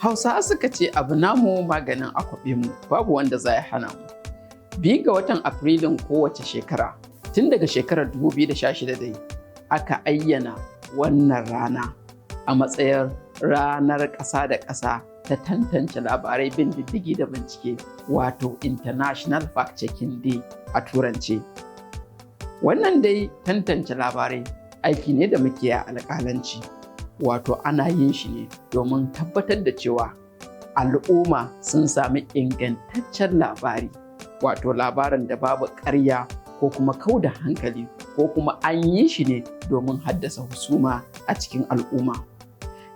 Hausawa suka ce abu namu maganin akwabe mu, babu wanda za ya hana mu. 2 ga watan Afrilun kowace shekara, tun daga shekarar 2016 dai, aka ayyana wannan rana a matsayin ranar ƙasa da ƙasa ta tantance labarai bin diddigi da bincike, wato International Fact Checking Day a Turance. Wannan dai tantance labarai aiki ne da muke a alƙalanci, wato ana yin shi ne domin tabbatar da cewa al'umma sun sami ingantaccen labari, wato labarin da babu ƙarya ko kuma kauda hankali, ko kuma an yi shi ne domin haddasa husuma a cikin al'umma.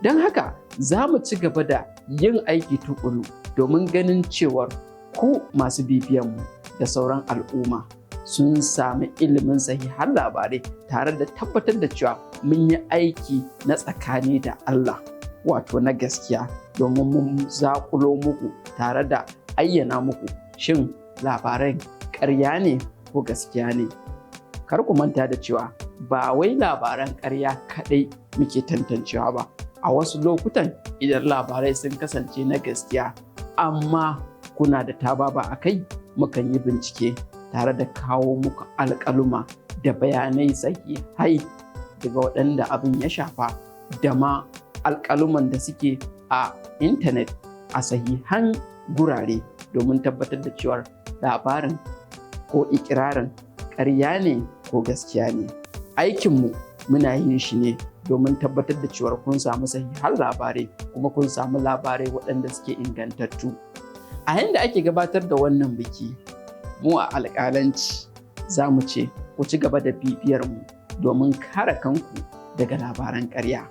Don haka za mu ci gaba da yin aiki tuƙuru domin ganin cewar ku masu bibiyanmu da sauran al'umma sun sami ilimin sahihan labarai, tare da tabbatar da cewa mun yi aiki na tsakani da Allah, wato na gaskiya, domin mun zaƙulo muku tare da ayyana muku shin labaran ƙarya ne ko gaskiya ne. Kar ku manta da cewa ba wai labaran ƙarya kaɗai muke tantancewa ba. A wasu lokutan idan labarai sun kasance na gaskiya amma kuna da tababa a kai, mukan yi bincike tare da kawo muku alƙaluma da bayanai sahihai daga waɗanda abin ya shafa, da ma alƙaluman da suke a intanet a sahihan gurare, domin tabbatar da cewar labarin ko ikirarin ƙarya ne ko gaskiya ne. Aikinmu muna yin shi ne domin tabbatar da cewar kun samu sahihan labarai, kuma kun samu labarai waɗanda suke ingantattu. A yanda ake gabatar da wannan biki, mu a alƙalanci za mu ce ku ci gaba da bibiyar mu domin kare kanku daga labaran ƙarya.